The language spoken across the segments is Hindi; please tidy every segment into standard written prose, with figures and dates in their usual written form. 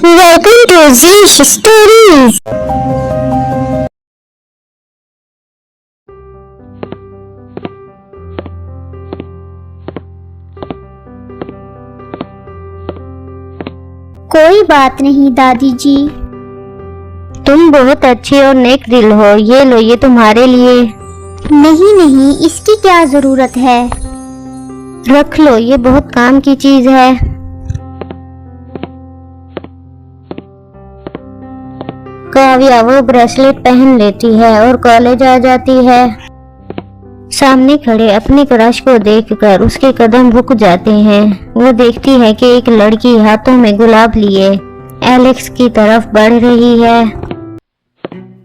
Welcome to Zish Stories. कोई बात नहीं दादी जी। तुम बहुत अच्छी और नेक दिल हो। ये लो, ये तुम्हारे लिए। नहीं नहीं, इसकी क्या जरूरत है। रख लो, ये बहुत काम की चीज है। काव्या वो ब्रेसलेट पहन लेती है और कॉलेज आ जाती है। सामने खड़े अपने क्रश को देखकर उसके कदम रुक जाते हैं। वो देखती है कि एक लड़की हाथों में गुलाब लिए एलेक्स की तरफ बढ़ रही है।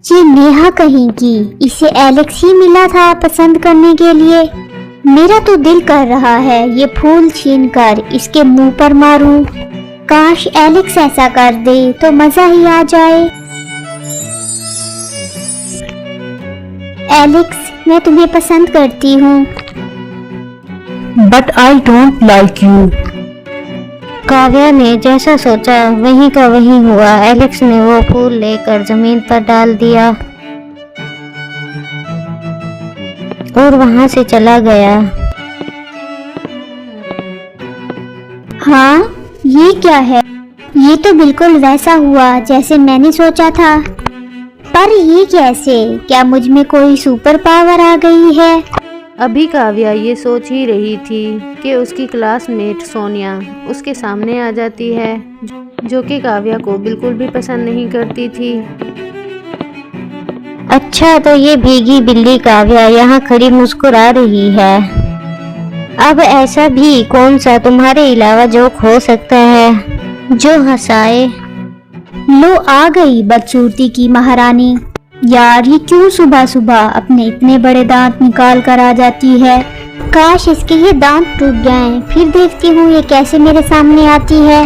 ये नेहा कहीं की, इसे एलेक्स ही मिला था पसंद करने के लिए। मेरा तो दिल कर रहा है ये फूल छीनकर इसके मुंह पर मारूं। काश एलेक्स ऐसा कर दे तो मजा ही आ जाए। एलेक्स, मैं तुम्हें पसंद करती हूँ। But I don't like you. Kavya ने जैसा सोचा वही का वही हुआ। एलेक्स ने वो फूल लेकर जमीन पर डाल दिया और वहां से चला गया। हाँ, ये क्या है? ये तो बिल्कुल वैसा हुआ जैसे मैंने सोचा था। पर ये कैसे? क्या मुझ में कोई सुपर पावर आ गई है? अभी काव्या ये सोच ही रही थी कि उसकी क्लासमेट सोनिया उसके सामने आ जाती है, जो कि काव्या को बिल्कुल भी पसंद नहीं करती थी। अच्छा, तो ये भीगी बिल्ली काव्या यहाँ खड़ी मुस्कुरा रही है। अब ऐसा भी कौन सा तुम्हारे अलावा जोक हो सकता है जो हंसाए। लो आ गई बदसूरती की महारानी। यार, ये क्यों सुबह सुबह अपने इतने बड़े दांत निकाल कर आ जाती है। काश इसके ये दांत टूट जाएं, फिर देखती हूँ ये कैसे मेरे सामने आती है।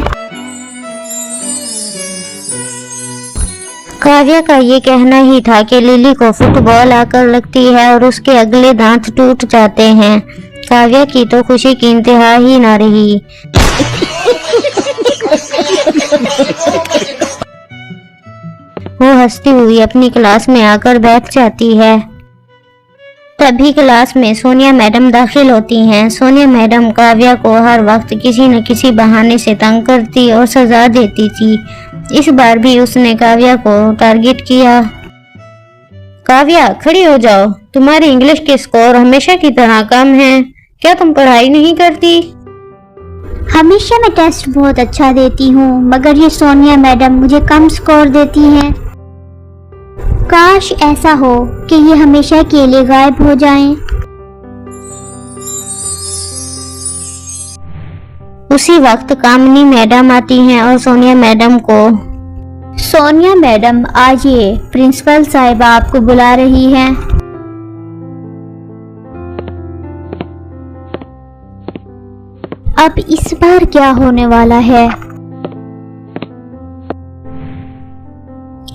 काव्या का ये कहना ही था कि लिली को फुटबॉल आकर लगती है और उसके अगले दांत टूट जाते हैं। काव्या की तो खुशी की इंतहा ही ना रही। वो हंसती हुई अपनी क्लास में आकर बैठ जाती है। तभी क्लास में सोनिया मैडम दाखिल होती हैं। सोनिया मैडम काव्या को हर वक्त किसी न किसी बहाने से तंग करती और सजा देती थी। इस बार भी उसने काव्या को टारगेट किया। काव्या, खड़ी हो जाओ। तुम्हारे इंग्लिश के स्कोर हमेशा की तरह कम हैं। क्या तुम पढ़ाई नहीं करती? हमेशा मैं टेस्ट बहुत अच्छा देती हूँ, मगर ये सोनिया मैडम मुझे कम स्कोर देती हैं। काश ऐसा हो कि ये हमेशा के लिए गायब हो जाएं। उसी वक्त कामिनी मैडम आती हैं और सोनिया मैडम को, सोनिया मैडम आइए, प्रिंसिपल साहिबा आपको बुला रही हैं। अब इस बार क्या होने वाला है?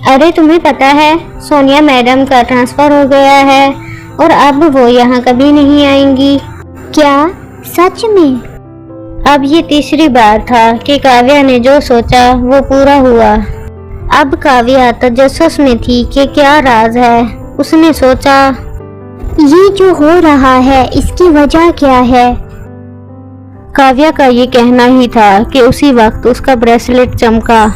अरे तुम्हें पता है सोनिया मैडम का ट्रांसफर हो गया है और अब वो यहाँ कभी नहीं आएंगी। क्या सच में? अब ये तीसरी बार था कि काव्या ने जो सोचा वो पूरा हुआ। अब काव्या तजस्सुस में थी कि क्या राज है। उसने सोचा, ये जो हो रहा है इसकी वजह क्या है? काव्या का ये कहना ही था कि उसी वक्त उसका ब्रेसलेट चमका।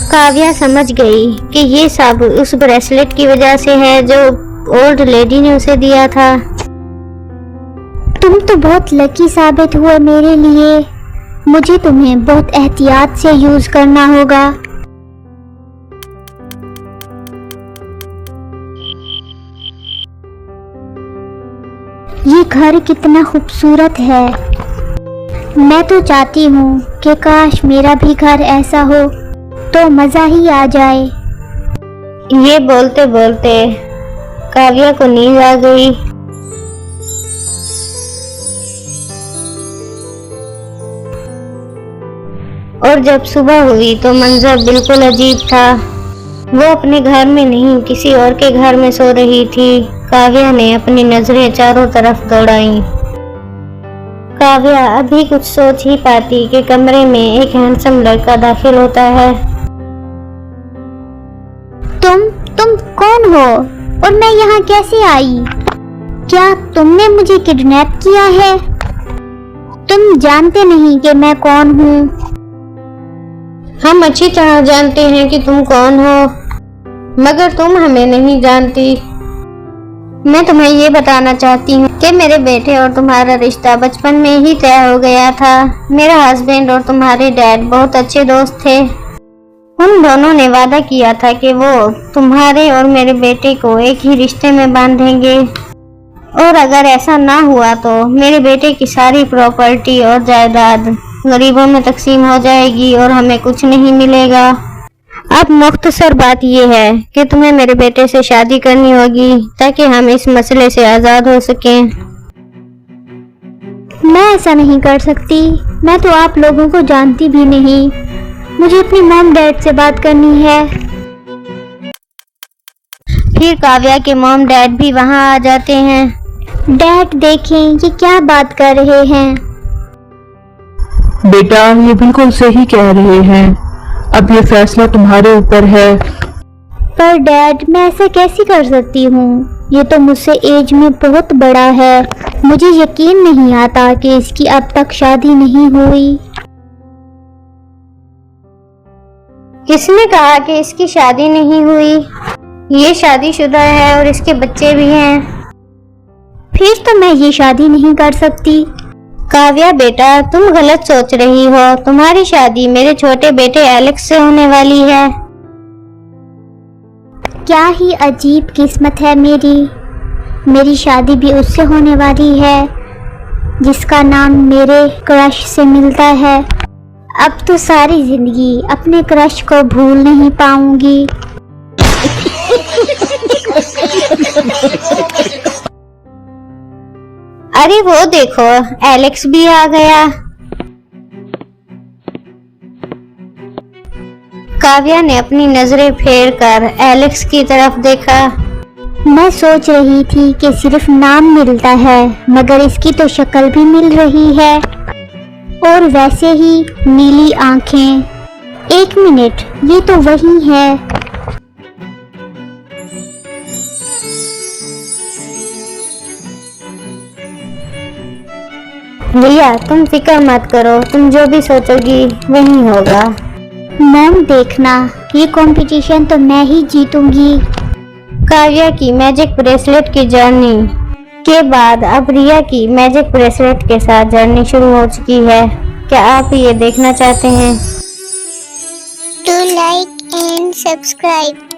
काव्या समझ गई कि ये सब उस ब्रेसलेट की वजह से है जो ओल्ड लेडी ने उसे दिया था। तुम तो बहुत लकी साबित हुए मेरे लिए। मुझे तुम्हें बहुत एहतियात से यूज करना होगा। ये घर कितना खूबसूरत है। मैं तो चाहती हूँ कि काश मेरा भी घर ऐसा हो तो मजा ही आ जाए। ये बोलते बोलते काव्या को नींद आ गई। और जब सुबह हुई तो मंजर बिल्कुल अजीब था। वो अपने घर में नहीं किसी और के घर में सो रही थी। काव्या ने अपनी नजरें चारों तरफ दौड़ाई। काव्या अभी कुछ सोच ही पाती कि कमरे में एक हैंडसम लड़का दाखिल होता है। तुम कौन हो और मैं यहाँ कैसे आई? क्या तुमने मुझे किडनैप किया है? तुम जानते नहीं कि मैं कौन हूँ। हम अच्छी तरह जानते हैं कि तुम कौन हो, मगर तुम हमें नहीं जानती। मैं तुम्हें ये बताना चाहती हूँ कि मेरे बेटे और तुम्हारा रिश्ता बचपन में ही तय हो गया था। मेरा हस्बैंड और तुम्हारे डैड बहुत अच्छे दोस्त थे। उन दोनों ने वादा किया था कि वो तुम्हारे और मेरे बेटे को एक ही रिश्ते में बांधेंगे, और अगर ऐसा ना हुआ तो मेरे बेटे की सारी प्रॉपर्टी और जायदाद गरीबों में तकसीम हो जाएगी और हमें कुछ नहीं मिलेगा। अब मुख्तसर बात यह है कि तुम्हें मेरे बेटे से शादी करनी होगी ताकि हम इस मसले से आज़ाद हो सकें। मैं ऐसा नहीं कर सकती। मैं तो आप लोगों को जानती भी नहीं। मुझे अपनी मॉम डैड से बात करनी है। फिर काव्या के मॉम डैड भी वहां आ जाते हैं। डैड देखें, ये क्या बात कर रहे हैं? बेटा, ये बिल्कुल सही कह रहे हैं। अब ये फैसला तुम्हारे ऊपर है। पर डैड, मैं ऐसा कैसे कर सकती हूँ? ये तो मुझसे एज में बहुत बड़ा है। मुझे यकीन नहीं आता कि इसकी अब तक शादी नहीं हुई। किसने कहा कि इसकी शादी नहीं हुई? ये शादीशुदा है और इसके बच्चे भी हैं। फिर तो मैं ये शादी नहीं कर सकती। काव्या बेटा, तुम गलत सोच रही हो। तुम्हारी शादी मेरे छोटे बेटे एलेक्स से होने वाली है। क्या ही अजीब किस्मत है मेरी। मेरी शादी भी उससे होने वाली है जिसका नाम मेरे क्रश से मिलता है। अब तो सारी जिंदगी अपने क्रश को भूल नहीं पाऊंगी। अरे वो देखो, एलेक्स भी आ गया। काव्या ने अपनी नजरें फेर कर एलेक्स की तरफ देखा। मैं सोच रही थी कि सिर्फ नाम मिलता है, मगर इसकी तो शक्ल भी मिल रही है, और वैसे ही नीली आंखें। एक मिनट, ये तो वही है। भैया, तुम फिक्र मत करो, तुम जो भी सोचोगी वही होगा। मैम देखना, ये कंपटीशन तो मैं ही जीतूंगी। काव्या की मैजिक ब्रेसलेट की जर्नी के बाद अब रिया की मैजिक ब्रेसलेट के साथ जर्नी शुरू हो चुकी है। क्या आप ये देखना चाहते हैं? Do like and subscribe.